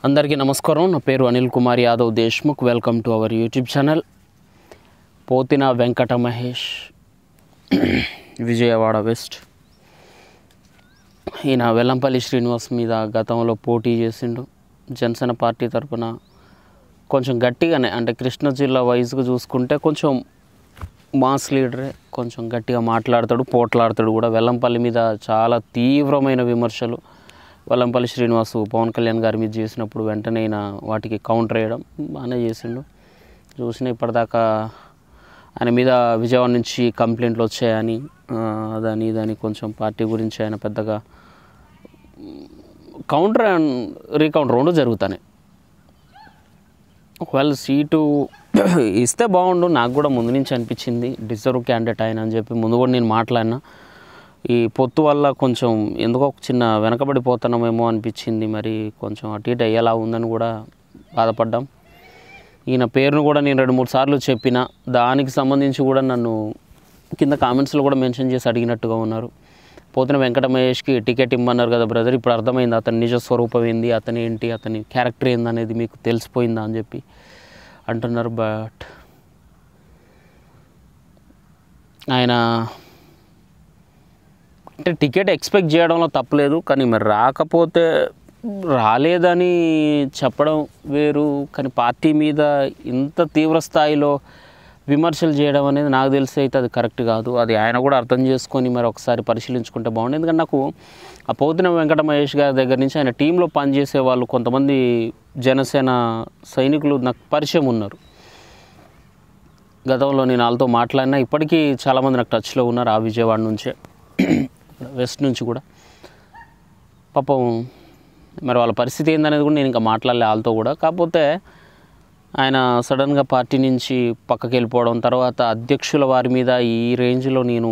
అందరికీ నమస్కారం. నా పేరు Anil Kumar Yadav Deshmukh. Welcome to our YouTube channel. Pothina Venkata Mahesh, Vijayawada west. ఈయన వెల్లంపల్లి శ్రీనివాస్ మీద గతంలో పోటీ చేసిండు. జనసేన పార్టీ తరఫున కొంచెం గట్టిగానే, అంటే కృష్ణా జిల్లా వైజ్గా చూసుకుంటే కొంచెం మాస్ లీడరే, కొంచెం గట్టిగా మాట్లాడతాడు, పోట్లాడతాడు కూడా. వెల్లంపల్లి మీద చాలా తీవ్రమైన విమర్శలు వెల్లంపల్లి శ్రీనివాసు పవన్ కళ్యాణ్ గారి మీద చేసినప్పుడు వెంటనే ఆయన వాటికి కౌంటర్ వేయడం బాగానే చేసిండు. చూసిన ఇప్పటిదాకా ఆయన మీద విజయవాడ నుంచి కంప్లైంట్లు వచ్చాయని, అదని ఇదని కొంచెం పార్టీ గురించి ఆయన పెద్దగా కౌంటర్ అండ్ రీకౌంటర్ రెండు జరుగుతాయి. ఒకవేళ సీటు ఇస్తే బాగుండు, నాకు కూడా ముందు నుంచి అనిపించింది డిజర్వ్ క్యాండిడేట్ ఆయన అని చెప్పి. ముందు కూడా నేను మాట్లాడినా, ఈ పొత్తు వల్ల కొంచెం ఎందుకో చిన్న వెనకబడిపోతున్నామేమో అనిపించింది. మరి కొంచెం అటు ఇటు అయ్యేలా ఉందని కూడా బాధపడ్డాం. ఈయన పేరును కూడా నేను 2-3 సార్లు చెప్పిన, దానికి సంబంధించి కూడా నన్ను కింద కామెంట్స్లో కూడా మెన్షన్ చేసి అడిగినట్టుగా ఉన్నారు. పోతిన వెంకట మహేష్కి టికెట్ ఇమ్మన్నారు కదా బ్రదర్, ఇప్పుడు అర్థమైంది అతని నిజ స్వరూపం ఏంది, అతని ఏంటి, అతని క్యారెక్టర్ ఏంది అనేది మీకు తెలిసిపోయిందా అని చెప్పి అంటున్నారు. బట్ ఆయన అంటే టికెట్ ఎక్స్పెక్ట్ చేయడంలో తప్పలేదు, కానీ మరి రాకపోతే రాలేదని చెప్పడం వేరు. కానీ పార్టీ మీద ఇంత తీవ్ర స్థాయిలో విమర్శలు చేయడం అనేది నాకు తెలిసి అయితే అది కరెక్ట్ కాదు. అది ఆయన కూడా అర్థం చేసుకొని మరి ఒకసారి పరిశీలించుకుంటే బాగుంది. ఎందుకంటే నాకు ఆ పోతిన వెంకట మహేష్ గారి దగ్గర నుంచి ఆయన టీంలో పనిచేసే వాళ్ళు కొంతమంది జనసేన సైనికులు నాకు పరిచయం ఉన్నారు. గతంలో నేను వాళ్ళతో మాట్లాడినా, ఇప్పటికీ చాలామంది నాకు టచ్లో ఉన్నారు. ఆ విజయవాడ నుంచే, వెస్ట్ నుంచి కూడా. పాపం మరి వాళ్ళ పరిస్థితి ఏందనేది కూడా నేను ఇంకా మాట్లాడలే వాళ్ళతో కూడా. కాకపోతే ఆయన సడన్గా పార్టీ నుంచి పక్కకి వెళ్ళిపోవడం, తర్వాత అధ్యక్షుల వారి మీద ఈ రేంజ్లో నేను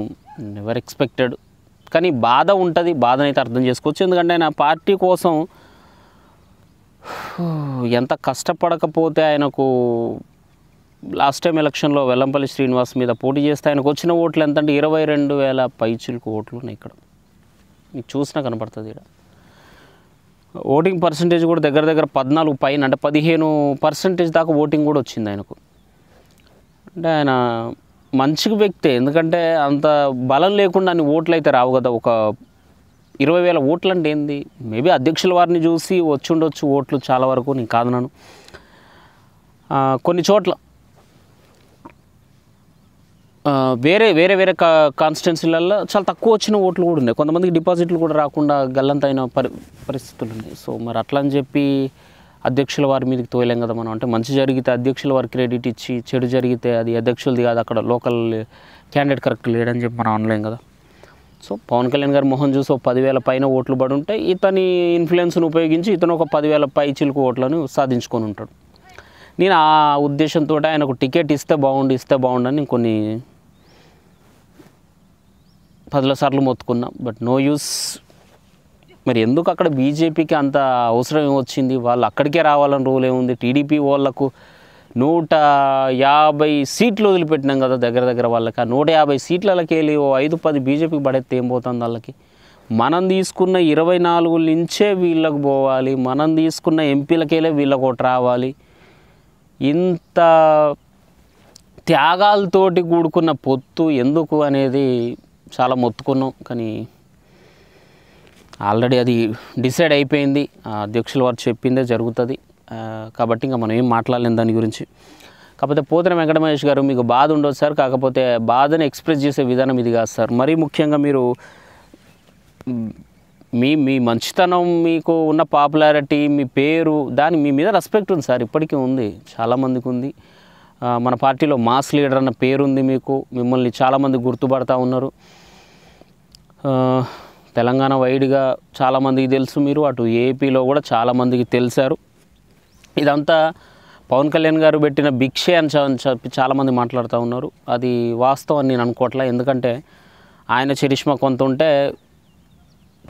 నెవర్ ఎక్స్పెక్టెడ్. కానీ బాధ ఉంటుంది, బాధనైతే అర్థం చేసుకోవచ్చు. ఎందుకంటే ఆయన పార్టీ కోసం ఎంత కష్టపడకపోతే ఆయనకు లాస్ట్ టైం ఎలక్షన్లో వెల్లంపల్లి శ్రీనివాస్ మీద పోటీ చేస్తే ఆయనకు వచ్చిన ఓట్లు ఎంత అంటే 22,000 పైచిలకు ఓట్లు ఉన్నాయి. ఇక్కడ మీకు చూసినా కనపడుతుంది. ఇక్కడ ఓటింగ్ పర్సంటేజ్ కూడా దగ్గర దగ్గర 14 పైన, అంటే 15% దాకా ఓటింగ్ కూడా వచ్చింది ఆయనకు. అంటే ఆయన మంచి వ్యక్తే, ఎందుకంటే అంత బలం లేకుండా అన్ని ఓట్లు అయితే రావు కదా. ఒక 20,000 ఓట్లు అంటే ఏంది, మేబీ అధ్యక్షుల వారిని చూసి వచ్చి ఉండొచ్చు ఓట్లు చాలా వరకు, నేను కాదన్నాను. కొన్ని చోట్ల వేరే కాన్స్టిట్యున్సీలలో చాలా తక్కువ వచ్చిన ఓట్లు కూడా ఉన్నాయి. కొంతమందికి డిపాజిట్లు కూడా రాకుండా గల్లంతైన పరిస్థితులు ఉన్నాయి. సో మరి అట్లా అని చెప్పి అధ్యక్షుల వారి మీదకి తోయలేం కదా మనం. అంటే మంచి జరిగితే అధ్యక్షుల వారి క్రెడిట్ ఇచ్చి, చెడు జరిగితే అది అధ్యక్షులది కాదు, అక్కడ లోకల్ క్యాండిడేట్ కరెక్ట్ లేడని చెప్పి మనం అనలేం కదా. సో పవన్ కళ్యాణ్ గారు మొహం చూసి 10,000 పైన ఓట్లు పడి ఉంటే, ఇతని ఇన్ఫ్లుయెన్స్ను ఉపయోగించి ఇతను 10,000 పై చిలుకు ఓట్లను సాధించుకొని ఉంటాడు. నేను ఆ ఉద్దేశంతో ఆయనకు టికెట్ ఇస్తే బాగుండని నేను కొన్ని 10 సార్లు మొత్తుకున్నా. But no use. మరి ఎందుకు అక్కడ బీజేపీకి అంత అవసరం ఏమొచ్చింది, వాళ్ళు అక్కడికే రావాలని రూల్ ఏముంది. టీడీపీ వాళ్ళకు 150 సీట్లు వదిలిపెట్టినాం కదా దగ్గర దగ్గర. వాళ్ళకి ఆ 150 సీట్లకి వెళ్ళి 5-10 బీజేపీకి పడేస్తే ఏం పోతుంది వాళ్ళకి. మనం తీసుకున్న 24 నుంచే వీళ్ళకు పోవాలి, మనం తీసుకున్న ఎంపీలకెళ్ళే వీళ్ళకి ఒకటి రావాలి. ఇంత త్యాగాలతోటి కూడుకున్న పొత్తు ఎందుకు అనేది చాలా మొత్తుకున్నాం. కానీ ఆల్రెడీ అది డిసైడ్ అయిపోయింది, అధ్యక్షుల వారు చెప్పిందే జరుగుతుంది. కాబట్టి ఇంకా మనం ఏం మాట్లాడలేం దాని గురించి. కాకపోతే పోతిన వెంకట మహేష్ గారు, మీకు బాధ ఉండొచ్చు సార్, కాకపోతే బాధని ఎక్స్ప్రెస్ చేసే విధానం ఇది కాదు సార్. మరీ ముఖ్యంగా మీరు మీ మంచితనం, మీకు ఉన్న పాపులారిటీ, మీ పేరు, దాని మీ మీద రెస్పెక్ట్ ఉంది సార్, ఇప్పటికీ ఉంది, చాలామందికి ఉంది. మన పార్టీలో మాస్ లీడర్ అన్న పేరుంది మీకు, మిమ్మల్ని చాలామంది గుర్తుపడతా ఉన్నారు. తెలంగాణ వైడ్గా చాలామందికి తెలుసు మీరు, అటు ఏపీలో కూడా చాలామందికి తెలిసారు. ఇదంతా పవన్ కళ్యాణ్ గారు పెట్టిన భిక్షే అని చెప్పి చాలామంది మాట్లాడుతూ ఉన్నారు. అది వాస్తవం నేను అనుకోవట్లే. ఎందుకంటే ఆయన చరిష్మా కొంత ఉంటే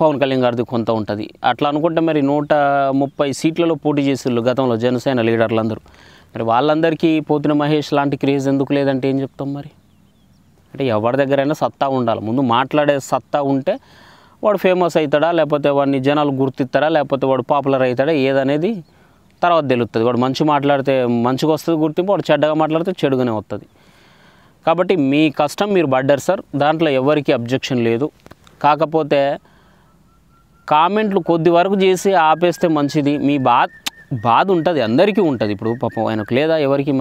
పవన్ కళ్యాణ్ గారిది కొంత ఉంటుంది. అట్లా అనుకుంటే మరి 130 సీట్లలో పోటీ చేసిళ్ళు గతంలో జనసేన లీడర్లందరూ. మరి వాళ్ళందరికీ పోతిన మహేష్ లాంటి క్రేజ్ ఎందుకు లేదంటే ఏం చెప్తాం మరి. అంటే ఎవరి దగ్గరైనా సత్తా ఉండాలి, ముందు మాట్లాడే సత్తా ఉంటే వాడు ఫేమస్ అవుతాడా, లేకపోతే వాడిని జనాలు గుర్తిస్తారా, లేకపోతే వాడు పాపులర్ అవుతాడా, ఏదనేది తర్వాత తెలుస్తుంది. వాడు మంచి మాట్లాడితే మంచిగా వస్తుంది గుర్తింపు, వాడు చెడ్డగా మాట్లాడితే చెడుగానే వస్తుంది. కాబట్టి మీ కష్టం మీరు పడ్డారు సార్, దాంట్లో ఎవరికి అబ్జెక్షన్ లేదు. కాకపోతే కామెంట్లు కొద్ది వరకు చేసి ఆపేస్తే మంచిది. మీ బాధ ఉంటుంది, అందరికీ ఉంటుంది. ఇప్పుడు పాపం ఆయనకు లేదా ఎవరికి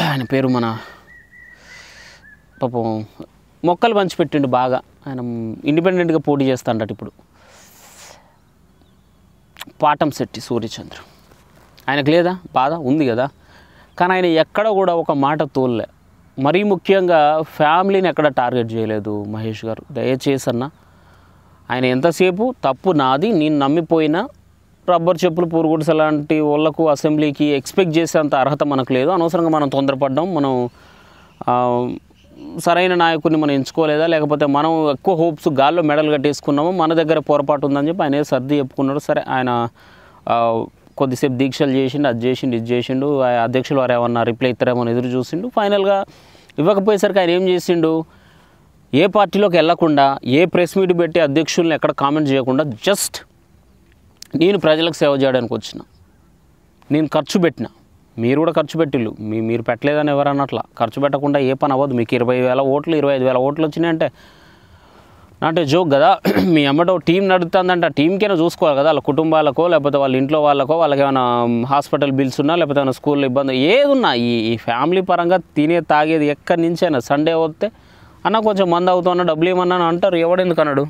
ఆయన పేరు పాపం మొక్కలు పంచిపెట్టిండు బాగా. ఆయన ఇండిపెండెంట్గా పోటీ చేస్తాడట ఇప్పుడు, పాటంశెట్టి సూర్యచంద్ర. ఆయనకు లేదా బాధ ఉంది కదా, కానీ ఆయన ఎక్కడ కూడా ఒక మాట తోలలే. మరీ ముఖ్యంగా ఫ్యామిలీని ఎక్కడ టార్గెట్ చేయలేదు మహేష్ గారు. దయచేసి అన్న, ఆయన ఎంతసేపు తప్పు నాది, నేను నమ్మిపోయినా రబ్బర్ చెప్పులు పురుగుడుస లాంటి వాళ్ళకు అసెంబ్లీకి ఎక్స్పెక్ట్ చేసేంత అర్హత మనకు లేదు. అనవసరంగా మనం తొందరపడ్డాం, మనం సరైన నాయకుడిని మనం ఎంచుకోలేదా, లేకపోతే మనం ఎక్కువ హోప్స్ గాల్లో మెడల్ కట్టేసుకున్నాము, మన దగ్గర పొరపాటు ఉందని చెప్పి ఆయన సర్ది చెప్పుకున్నాడు. సరే, ఆయన కొద్దిసేపు దీక్షలు చేసిండు, అది చేసిండు, ఇది చేసిండు. అధ్యక్షులు వారు ఏమన్నా రిప్లై ఇస్తారేమో ఎదురు చూసిండు. ఫైనల్గా ఇవ్వకపోయేసరికి ఆయన ఏం చేసిండు, ఏ పార్టీలోకి వెళ్లకుండా, ఏ ప్రెస్ మీట్ పెట్టి అధ్యక్షుల్ని ఎక్కడ కామెంట్ చేయకుండా, జస్ట్ నేను ప్రజలకు సేవ చేయడానికి వచ్చిన, నేను ఖర్చు పెట్టిన, మీరు కూడా ఖర్చు పెట్టిళ్ళు, మీరు పెట్టలేదని ఎవరన్నట్లా. ఖర్చు పెట్టకుండా ఏ పని అవ్వదు. మీకు 20,000 ఓట్లు 25,000 ఓట్లు వచ్చినాయంటే అంటే జోక్ కదా. మీ అమ్మటో టీం నడుతుందంటే ఆ టీంకైనా చూసుకోవాలి కదా, వాళ్ళ కుటుంబాలకో లేకపోతే వాళ్ళ ఇంట్లో వాళ్ళకో, వాళ్ళకి ఏమైనా హాస్పిటల్ బిల్స్ ఉన్నా, లేకపోతే ఏమైనా స్కూల్లో ఇబ్బంది ఏది ఉన్నా, ఈ ఫ్యామిలీ పరంగా తినే తాగేది ఎక్కడి నుంచైనా సండే వస్తే అన్న కొంచెం మంది అవుతున్నా డబ్బులు ఏమన్నా అంటారు. ఎవడెందుకు అన్నాడు.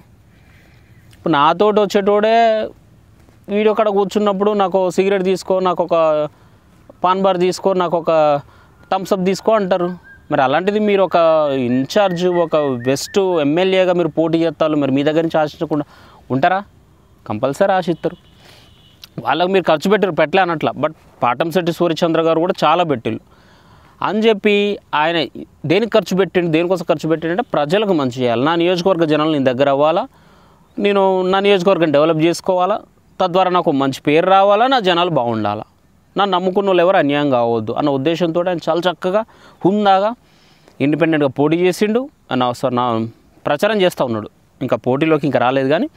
ఇప్పుడు నాతోటి వచ్చేటోడే వీడియో కాడ కూర్చున్నప్పుడు నాకు సిగరెట్ తీసుకో, నాకు ఒక పాన్ బార్ తీసుకో, నాకు ఒక థమ్స్అప్ తీసుకో అంటారు. మరి అలాంటిది మీరు ఒక ఇన్ఛార్జ్, ఒక వెస్ట్ ఎమ్మెల్యేగా మీరు పోటీ చేస్తారు, మరి మీ దగ్గర నుంచి ఆశించకుండా ఉంటారా? కంపల్సరీ ఆశిస్తారు. వాళ్ళకి మీరు ఖర్చు పెట్టారు, పెట్టలే అనట్లా. బట్ పాటంశెట్టి సూర్యచంద్ర గారు కూడా చాలా పెట్టిళ్ళు అని చెప్పి ఆయన దేనికి ఖర్చు పెట్టిండు, దేనికోసం ఖర్చు పెట్టిండంటే ప్రజలకు మంచి చేయాలి. నా నియోజకవర్గ జనాలు నేను దగ్గర అవ్వాలా, నేను నా నియోజకవర్గం డెవలప్ చేసుకోవాలా, తద్వారా నాకు మంచి పేరు రావాలా, నా జనాలు బాగుండాలా, నన్ను నమ్ముకున్న వాళ్ళు ఎవరు అన్యాయం కావద్దు అన్న ఉద్దేశంతో ఆయన చాలా చక్కగా హుందాగా ఇండిపెండెంట్గా పోటీ చేసిండు. నా ప్రచారం చేస్తూ ఉన్నాడు. ఇంకా పోటీలోకి ఇంకా రాలేదు కానీ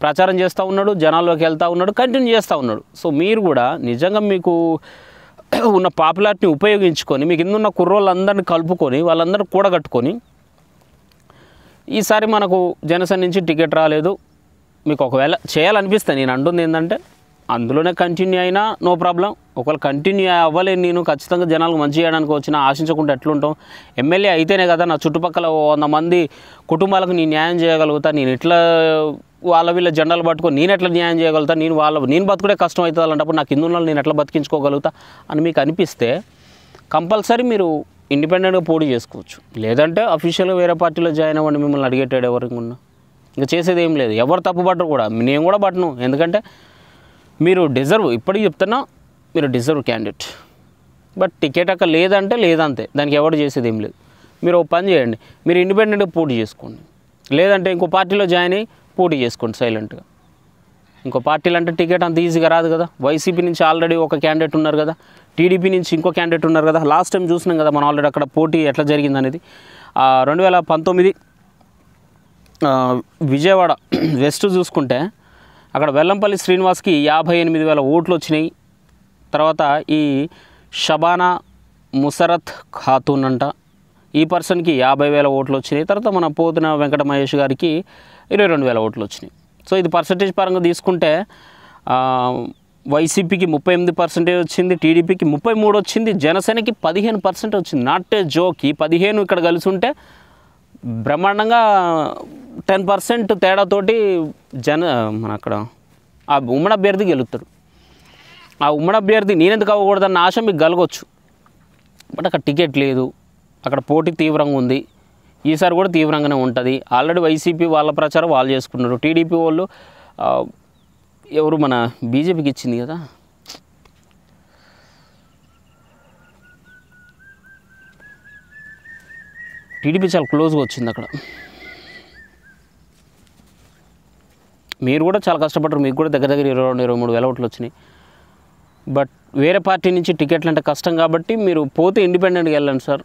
ప్రచారం చేస్తూ ఉన్నాడు, జనాల్లోకి వెళ్తూ ఉన్నాడు, కంటిన్యూ చేస్తూ ఉన్నాడు. సో మీరు కూడా నిజంగా మీకు ఉన్న పాపులారిటీని ఉపయోగించుకొని, మీకు కింద ఉన్న కుర్రోళ్ళందరినీ కలుపుకొని, వాళ్ళందరూ కూడగట్టుకొని, ఈసారి మనకు జనసేన నుంచి టికెట్ రాలేదు, మీకు ఒకవేళ చేయాలనిపిస్తే, నేను అంటుంది ఏంటంటే అందులోనే కంటిన్యూ అయినా నో ప్రాబ్లం. ఒకవేళ కంటిన్యూ అవ్వలేను, నేను ఖచ్చితంగా జనాలకు మంచి చేయడానికి వచ్చినా ఆశించకుండా ఎట్లుంటాం. ఎమ్మెల్యే అయితేనే కదా నా చుట్టుపక్కల 100 మంది కుటుంబాలకు నేను న్యాయం చేయగలుగుతా. నేను ఇట్లా వీళ్ళ జెండాలు పట్టుకొని నేను ఎట్లా న్యాయం చేయగలుగుతా, నేను బతుకుడే కష్టం అవుతుంది అలాంటప్పుడు నాకు కింద ఉన్న నేను ఎట్లా బతికించుకోగలుగుతా అని మీకు అనిపిస్తే కంపల్సరీ మీరు ఇండిపెండెంట్గా పోటీ చేసుకోవచ్చు. లేదంటే అఫీషియల్గా వేరే పార్టీలో జాయిన్ అవ్వండి, మిమ్మల్ని అడిగేటాడు ఎవరికి ఉన్నా. ఇంకా చేసేది ఏం లేదు. ఎవరు తప్పు పట్టరు కూడా, నేను కూడా పట్టను. ఎందుకంటే మీరు డిజర్వ్, ఇప్పటికీ చెప్తున్నా, మీరు డిజర్వ్ క్యాండిడేట్. బట్ టికెట్ అక్కడ లేదంటే లేదంతే, దానికి ఎవరు చేసేది ఏం లేదు. మీరు ఒక పని చేయండి, మీరు ఇండిపెండెంట్గా పోటీ చేసుకోండి, లేదంటే ఇంకో పార్టీలో జాయిన్ అయ్యి పోటీ చేసుకోండి సైలెంట్గా. ఇంకో పార్టీలు అంటే టికెట్ అంత ఈజీగా రాదు కదా. వైసీపీ నుంచి ఆల్రెడీ ఒక క్యాండిడేట్ ఉన్నారు కదా, టీడీపీ నుంచి ఇంకో క్యాండిడేట్ ఉన్నారు కదా. లాస్ట్ టైం చూసినాం కదా మనం ఆల్రెడీ అక్కడ పోటీ ఎట్లా జరిగింది అనేది. 2019 విజయవాడ వెస్ట్ చూసుకుంటే అక్కడ వెల్లంపల్లి శ్రీనివాస్కి 58,000 ఓట్లు వచ్చినాయి. తర్వాత ఈ షబానా ముసరత్ ఖాతూన్ అంట, ఈ పర్సన్కి 50,000 ఓట్లు వచ్చినాయి. తర్వాత మన పోతున వెంకట మహేష్ గారికి 22,000 ఓట్లు వచ్చినాయి. సో ఇది పర్సంటేజ్ పరంగా తీసుకుంటే వైసీపీకి 38% వచ్చింది, టీడీపీకి 33 వచ్చింది, జనసేనకి 15% వచ్చింది. Not a joke. ఈ 15 ఇక్కడ కలిసి ఉంటే బ్రహ్మాండంగా 10% తేడాతోటి మన అక్కడ ఆ ఉమ్మడి అభ్యర్థి గెలుస్తాడు. ఆ ఉమ్మడి అభ్యర్థి నేనెందుకు అవ్వకూడదన్న ఆశ మీకు కలగవచ్చు. బట్ అక్కడ టికెట్ లేదు, అక్కడ పోటీ తీవ్రంగా ఉంది. ఈసారి కూడా తీవ్రంగానే ఉంటుంది. ఆల్రెడీ వైసీపీ వాళ్ళ ప్రచారం వాళ్ళు చేసుకున్నారు. టీడీపీ వాళ్ళు ఎవరు మన బీజేపీకి ఇచ్చింది కదా, టీడీపీ చాలా క్లోజ్గా వచ్చింది అక్కడ. మీరు కూడా చాలా కష్టపడ్డారు, మీకు కూడా దగ్గర 22-23,000 ఓట్లు వచ్చినాయి. బట్ వేరే పార్టీ నుంచి టికెట్లు అంటే కష్టం కాబట్టి మీరు పోతే ఇండిపెండెంట్గా వెళ్ళండి సార్.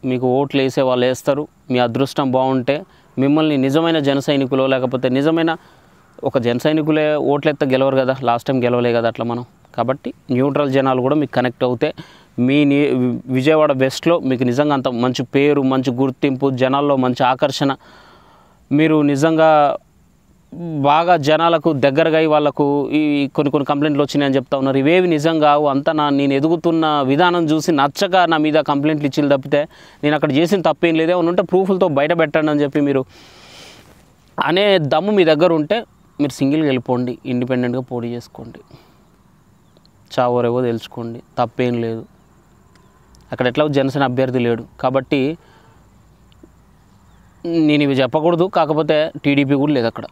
మీకు ఓట్లు వేసే వాళ్ళు వేస్తారు. మీ అదృష్టం బాగుంటే మిమ్మల్ని నిజమైన జన సైనికులు లేకపోతే నిజమైన ఒక జన సైనికులే ఓట్లెత్త గెలవరు కదా, లాస్ట్ టైం గెలవలే కదా అట్లా మనం. కాబట్టి న్యూట్రల్ జనాలు కూడా మీకు కనెక్ట్ అవుతే మీ విజయవాడ వెస్ట్లో మీకు నిజంగా అంత మంచి పేరు, మంచి గుర్తింపు, జనాల్లో మంచి ఆకర్షణ, మీరు నిజంగా బాగా జనాలకు దగ్గరగా వాళ్ళకు ఈ కొన్ని కంప్లైంట్లు వచ్చినాయని చెప్తా ఉన్నారు. ఇవేవి నిజంగా అంతా నేను ఎదుగుతున్న విధానం చూసి నచ్చక నా మీద కంప్లైంట్లు ఇచ్చి తప్పితే నేను అక్కడ చేసిన తప్పేం లేదే ఉంటే ప్రూఫ్లతో బయట పెట్టండి అని చెప్పి మీరు అనే దమ్ము మీ దగ్గర ఉంటే మీరు సింగిల్గా వెళ్ళిపోండి, ఇండిపెండెంట్గా పోటీ చేసుకోండి, చావరేవో తెలుసుకోండి, తప్పేం లేదు. అక్కడ ఎట్లా జనసేన అభ్యర్థి లేడు కాబట్టి నేను ఇవి చెప్పకూడదు, కాకపోతే టీడీపీ కూడా లేదు అక్కడ.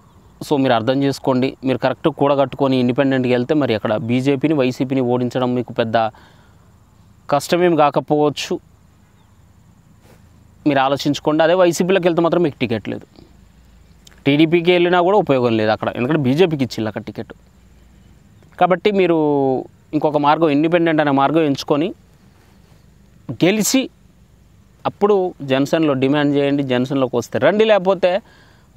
సో మీరు అర్థం చేసుకోండి. మీరు కరెక్ట్ కూడగట్టుకొని ఇండిపెండెంట్కి వెళ్తే మరి అక్కడ బీజేపీని, వైసీపీని ఓడించడం మీకు పెద్ద కష్టమేం కాకపోవచ్చు. మీరు ఆలోచించుకోండి. అదే వైసీపీలోకి వెళ్తే మాత్రం మీకు టికెట్ లేదు, టీడీపీకి వెళ్ళినా కూడా ఉపయోగం లేదు అక్కడ, ఎందుకంటే బీజేపీకి ఇచ్చిల్లు అక్కడ టికెట్. కాబట్టి మీరు ఇంకొక మార్గం, ఇండిపెండెంట్ అనే మార్గం ఎంచుకొని గెలిచి అప్పుడు జనసేనలో డిమాండ్ చేయండి, జనసేనలోకి వస్తే రండి. లేకపోతే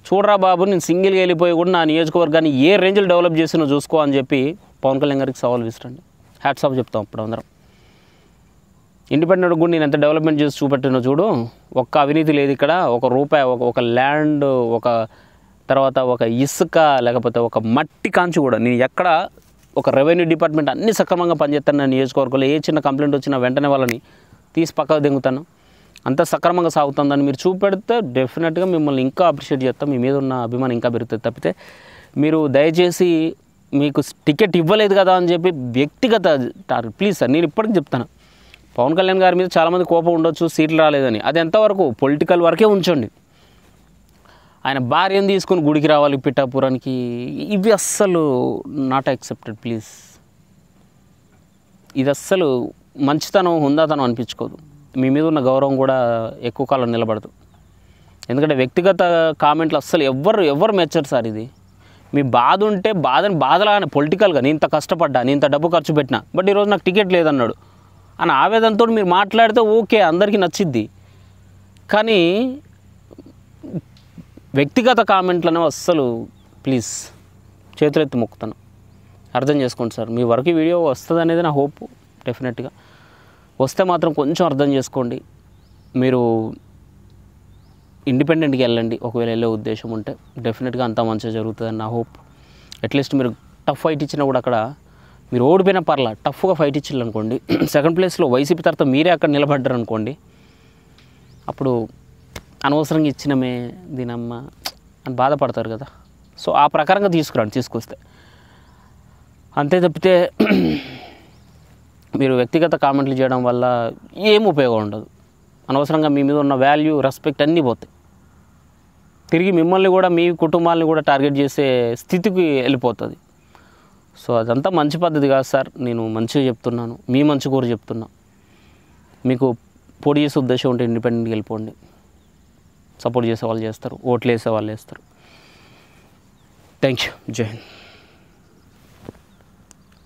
చూడరా బాబు నేను సింగిల్గా వెళ్ళిపోయి కూడా నా నియోజకవర్గాన్ని ఏ రేంజ్లో డెవలప్ చేసినో చూసుకో అని చెప్పి పవన్ కళ్యాణ్ గారికి సవాల్ విసిరండి. హ్యాట్స్ ఆఫ్ చెప్తాం అప్పుడు అందరం. ఇండిపెండెంట్ కూడా నేను ఎంత డెవలప్మెంట్ చేసి చూపెట్టినో చూడు, ఒక్క అవినీతి లేదు ఇక్కడ, ఒక రూపాయి, ఒక ల్యాండ్, ఒక తర్వాత ఒక ఇసుక, లేకపోతే ఒక మట్టి కాంచి కూడా నేను ఎక్కడ ఒక రెవెన్యూ డిపార్ట్మెంట్ అన్ని సక్రమంగా పనిచేస్తాను. నా నియోజకవర్గంలో ఏ చిన్న కంప్లైంట్ వచ్చినా వెంటనే వాళ్ళని తీసి పక్కకు దింగుతాను, అంత సక్రమంగా సాగుతుందని మీరు చూపెడితే డెఫినెట్గా మిమ్మల్ని ఇంకా అప్రిషియేట్ చేస్తాం, మీ మీద ఉన్న అభిమానం ఇంకా పెరుగుతుంది. తప్పితే మీరు దయచేసి మీకు టికెట్ ఇవ్వలేదు కదా అని చెప్పి వ్యక్తిగత టార్గెట్ ప్లీజ్ సార్. నేను ఇప్పటికి చెప్తాను, పవన్ కళ్యాణ్ గారి మీద చాలామంది కోపం ఉండొచ్చు, సీట్లు రాలేదని, అది ఎంతవరకు పొలిటికల్ వరకే ఉంచండి. ఆయన భార్యను తీసుకొని గుడికి రావాలి పిఠాపురానికి, ఇవి అస్సలు నాట్ యాక్సెప్టెడ్ ప్లీజ్. ఇది అస్సలు మంచితనం, హుందాతనం అనిపించుకోదు. మీ మీద ఉన్న గౌరవం కూడా ఎక్కువ కాలం నిలబడదు. ఎందుకంటే వ్యక్తిగత కామెంట్లు అస్సలు ఎవరు మెచ్చరు సార్. ఇది మీ బాధ ఉంటే బాధలాగానే పొలిటికల్గా నేను ఇంత కష్టపడ్డా, నేను ఇంత డబ్బు ఖర్చు పెట్టినా, బట్ ఈరోజు నాకు టికెట్ లేదన్నాడు అని ఆవేదనతో మీరు మాట్లాడితే ఓకే, అందరికీ నచ్చిద్ది. కానీ వ్యక్తిగత కామెంట్లు అనేవి అస్సలు ప్లీజ్ చేతులెత్తి మొక్కుతాను, అర్థం చేసుకోండి సార్. మీ వరకు వీడియో వస్తుంది అనేది నా హోప్. డెఫినెట్గా వస్తే మాత్రం కొంచెం అర్థం చేసుకోండి. మీరు ఇండిపెండెంట్కి వెళ్ళండి ఒకవేళ వెళ్ళే ఉద్దేశం ఉంటే, డెఫినెట్గా అంతా మంచిగా జరుగుతుందని నా హోప్. అట్లీస్ట్ మీరు టఫ్ ఫైట్ ఇచ్చినా కూడా అక్కడ మీరు ఓడిపోయినా పర్లా, టఫ్గా ఫైట్ ఇచ్చిల్లు అనుకోండి, సెకండ్ ప్లేస్లో వైసీపీ తర్వాత మీరే అక్కడ నిలబడ్డారు అనుకోండి, అప్పుడు అనవసరంగా ఇచ్చినమే దీనమ్మ అని బాధపడతారు కదా. సో ఆ ప్రకారంగా తీసుకొస్తే అంతే. తప్పితే మీరు వ్యక్తిగత కామెంట్లు చేయడం వల్ల ఏం ఉపయోగం ఉండదు. అనవసరంగా మీ మీద ఉన్న వాల్యూ, రెస్పెక్ట్ అన్నీ పోతాయి. తిరిగి మిమ్మల్ని కూడా, మీ కుటుంబాలని కూడా టార్గెట్ చేసే స్థితికి వెళ్ళిపోతుంది. సో అదంతా మంచి పద్ధతి కాదు సార్. నేను మంచిగా చెప్తున్నాను, మీ మంచి కూడా చెప్తున్నా. మీకు పోటీ చేసే ఉద్దేశం ఉంటే ఇండిపెండెంట్కి వెళ్ళిపోండి. సపోర్ట్ చేసే వాళ్ళు చేస్తారు, ఓట్లు వేసే వాళ్ళు వేస్తారు. Thank you. జై హింద్.